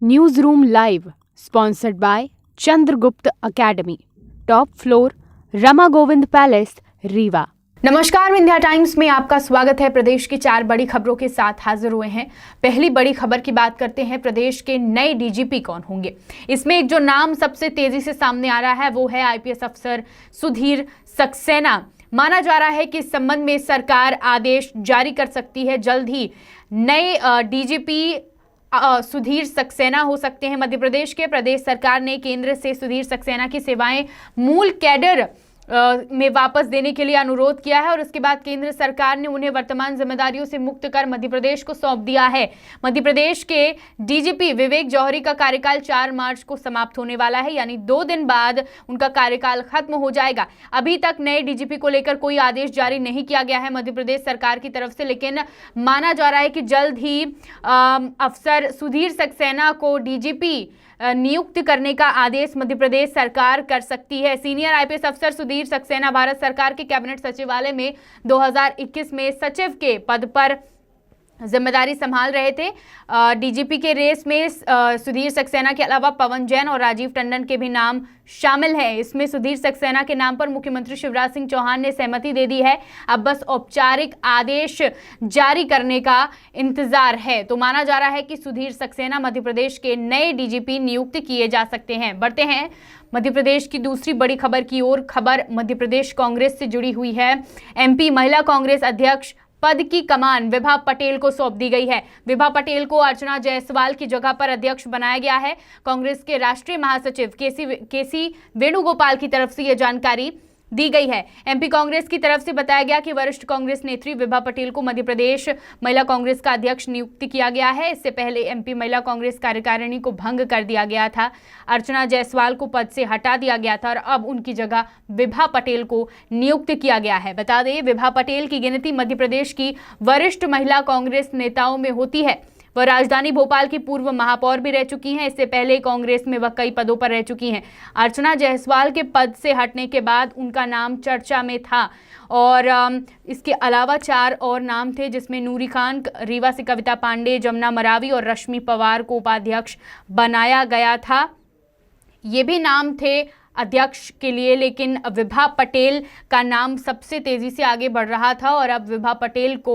News room live sponsored by Chandragupta academy, top floor, Rama Govind palace, Rewa. नमस्कार, Vindhya times में आपका स्वागत है। प्रदेश की 4 बड़ी खबरों के साथ हाजिर हुए हैं। पहली बड़ी खबर की बात करते हैं। प्रदेश के नए डीजीपी कौन होंगे? इसमें एक जो नाम सबसे तेजी से सामने आ रहा है वो है आईपीएस अफसर सुधीर सक्सेना। माना जा रहा है कि इस संबंध में सरकार आदेश जारी कर सकती है। जल्द ही नए डीजीपी सुधीर सक्सेना हो सकते हैं मध्य प्रदेश के। प्रदेश सरकार ने केंद्र से सुधीर सक्सेना की सेवाएं मूल कैडर में वापस देने के लिए अनुरोध किया है और उसके बाद केंद्र सरकार ने उन्हें वर्तमान जिम्मेदारियों से मुक्त कर मध्य प्रदेश को सौंप दिया है। मध्य प्रदेश के डीजीपी विवेक जौहरी का कार्यकाल 4 मार्च को समाप्त होने वाला है, यानी 2 दिन बाद उनका कार्यकाल खत्म हो जाएगा। अभी तक नए डीजीपी को लेकर कोई आदेश जारी नहीं किया गया है मध्य प्रदेश सरकार की तरफ से, लेकिन माना जा रहा है कि जल्द ही अफसर सुधीर सक्सेना को डीजीपी नियुक्त करने का आदेश मध्य प्रदेश सरकार कर सकती है। सीनियर आईपीएस अफसर सुधीर सक्सेना भारत सरकार के कैबिनेट सचिवालय में 2021 में सचिव के पद पर जिम्मेदारी संभाल रहे थे। डीजीपी के रेस में सुधीर सक्सेना के अलावा पवन जैन और राजीव टंडन के भी नाम शामिल हैं। इसमें सुधीर सक्सेना के नाम पर मुख्यमंत्री शिवराज सिंह चौहान ने सहमति दे दी है। अब बस औपचारिक आदेश जारी करने का इंतजार है। तो माना जा रहा है कि सुधीर सक्सेना मध्य प्रदेश के नए डीजीपी नियुक्त किए जा सकते हैं। बढ़ते हैं मध्य प्रदेश की दूसरी बड़ी खबर की ओर। खबर मध्य प्रदेश कांग्रेस से जुड़ी हुई है। एमपी महिला कांग्रेस अध्यक्ष पद की कमान विभा पटेल को सौंप दी गई है। विभा पटेल को अर्चना जायसवाल की जगह पर अध्यक्ष बनाया गया है। कांग्रेस के राष्ट्रीय महासचिव केसी वेणुगोपाल की तरफ से यह जानकारी दी गई है। एमपी कांग्रेस की तरफ से बताया गया कि वरिष्ठ कांग्रेस नेत्री विभा पटेल को मध्य प्रदेश महिला कांग्रेस का अध्यक्ष नियुक्त किया गया है। इससे पहले एमपी महिला कांग्रेस कार्यकारिणी को भंग कर दिया गया था। अर्चना जायसवाल को पद से हटा दिया गया था और अब उनकी जगह विभा पटेल को नियुक्त किया गया है। बता दें, विभा पटेल की गिनती मध्य प्रदेश की वरिष्ठ महिला कांग्रेस नेताओं में होती है। वह राजधानी भोपाल की पूर्व महापौर भी रह चुकी हैं। इससे पहले कांग्रेस में वह कई पदों पर रह चुकी हैं। अर्चना जायसवाल के पद से हटने के बाद उनका नाम चर्चा में था और इसके अलावा 4 और नाम थे, जिसमें नूरी खान, रीवा से कविता पांडे, जमुना मरावी और रश्मि पवार को उपाध्यक्ष बनाया गया था। ये भी नाम थे अध्यक्ष के लिए, लेकिन विभा पटेल का नाम सबसे तेजी से आगे बढ़ रहा था और अब विभा पटेल को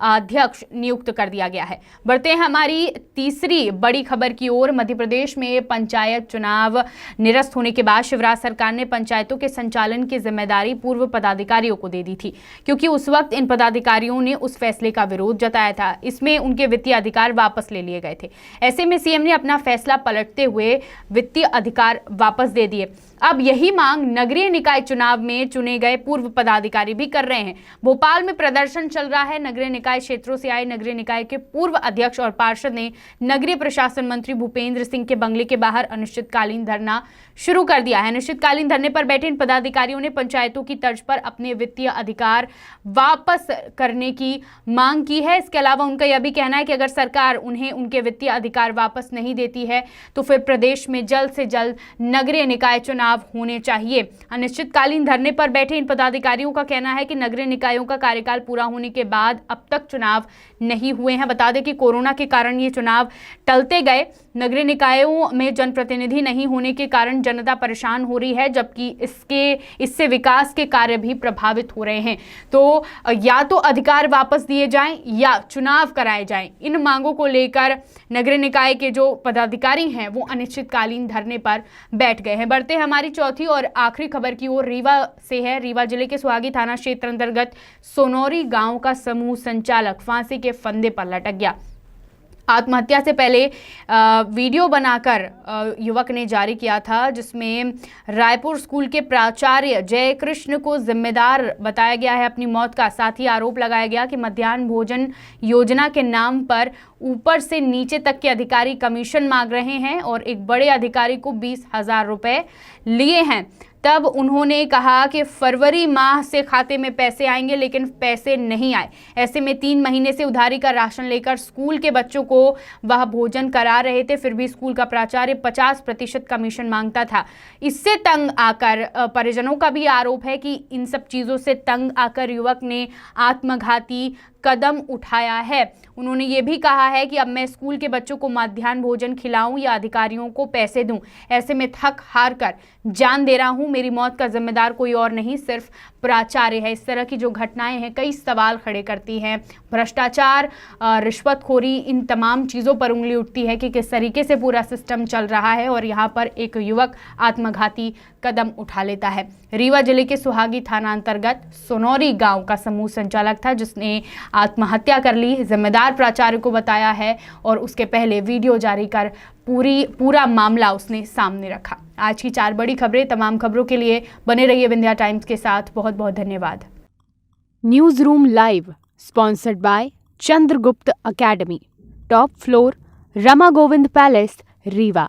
अध्यक्ष नियुक्त कर दिया गया है। बढ़ते हैं हमारी तीसरी बड़ी खबर की ओर। मध्य प्रदेश में पंचायत चुनाव निरस्त होने के बाद शिवराज सरकार ने पंचायतों के संचालन की जिम्मेदारी पूर्व पदाधिकारियों को दे दी थी, क्योंकि उस वक्त इन पदाधिकारियों ने उस फैसले का विरोध जताया था। इसमें उनके वित्तीय अधिकार वापस ले लिए गए थे। ऐसे में सीएम ने अपना फैसला पलटते हुए वित्तीय अधिकार वापस दे दिए। अब यही मांग नगरीय निकाय चुनाव में चुने गए पूर्व पदाधिकारी भी कर रहे हैं। भोपाल में प्रदर्शन चल रहा है। नगरीय निकाय क्षेत्रों से आए नगरीय निकाय के पूर्व अध्यक्ष और पार्षद ने नगरीय प्रशासन मंत्री भूपेंद्र सिंह के बंगले के बाहर अनिश्चितकालीन धरना शुरू कर दिया है। अनिश्चितकालीन धरने पर बैठे इन पदाधिकारियों ने पंचायतों की तर्ज पर अपने वित्तीय अधिकार वापस करने की मांग की है। इसके अलावा उनका यह भी कहना है कि अगर सरकार उन्हें उनके वित्तीय अधिकार वापस नहीं देती है तो फिर प्रदेश में जल्द से जल्द नगरीय निकाय चुनाव होने चाहिए। अनिश्चितकालीन धरने पर बैठे इन पदाधिकारियों का कहना है कि नगरीय निकायों का कार्यकाल पूरा होने के बाद अब तक चुनाव नहीं हुए हैं। बता दें कि कोरोना के कारण ये चुनाव टलते गए। नगरीय निकायों में जनप्रतिनिधि नहीं होने के कारण जनता परेशान हो रही है, जबकि इससे विकास के कार्य भी प्रभावित हो रहे हैं। तो या तो अधिकार वापस दिए जाएं या चुनाव कराए जाएं। इन मांगों को लेकर नगरीय निकाय के जो पदाधिकारी हैं वो अनिश्चितकालीन धरने पर बैठ गए हैं। बढ़ते हैं हमारी चौथी और आखिरी खबर की ओर। रीवा से है। रीवा जिले के सुहागी थाना क्षेत्र अंतर्गत सोनौरी गांव का समूह संचालक फांसी के फंदे पर लटक गया। आत्महत्या से पहले वीडियो बनाकर युवक ने जारी किया था, जिसमें रायपुर स्कूल के प्राचार्य जय कृष्ण को जिम्मेदार बताया गया है अपनी मौत का। साथ ही आरोप लगाया गया कि मध्याह्न भोजन योजना के नाम पर ऊपर से नीचे तक के अधिकारी कमीशन मांग रहे हैं और एक बड़े अधिकारी को 20,000 रुपए लिए हैं। तब उन्होंने कहा कि फरवरी माह से खाते में पैसे आएंगे, लेकिन पैसे नहीं आए। ऐसे में 3 महीने से उधारी का राशन लेकर स्कूल के बच्चों को वह भोजन करा रहे थे। फिर भी स्कूल का प्राचार्य 50% कमीशन मांगता था। इससे तंग आकर परिजनों का भी आरोप है कि इन सब चीज़ों से तंग आकर युवक ने आत्मघाती कदम उठाया है। उन्होंने ये भी कहा है कि अब मैं स्कूल के बच्चों को मध्याह्न भोजन खिलाऊं या अधिकारियों को पैसे दूं, ऐसे में थक हार कर जान दे रहा हूं। मेरी मौत का जिम्मेदार कोई और नहीं, सिर्फ प्राचार्य है। इस तरह की जो घटनाएं हैं कई सवाल खड़े करती हैं। भ्रष्टाचार, रिश्वतखोरी, इन तमाम चीज़ों पर उंगली उठती है कि किस तरीके से पूरा सिस्टम चल रहा है, और यहाँ पर एक युवक आत्मघाती कदम उठा लेता है। रीवा जिले के सुहागी थाना अंतर्गत सोनौरी गांव का समूह संचालक था जिसने आत्महत्या कर ली। जिम्मेदार प्राचार्य को बताया है और उसके पहले वीडियो जारी कर पूरा मामला उसने सामने रखा। आज की 4 बड़ी खबरें। तमाम खबरों के लिए बने रहिए विंध्या टाइम्स के साथ। बहुत बहुत धन्यवाद। News room live sponsored by Chandragupta academy, top floor, Rama Govind palace, Rewa.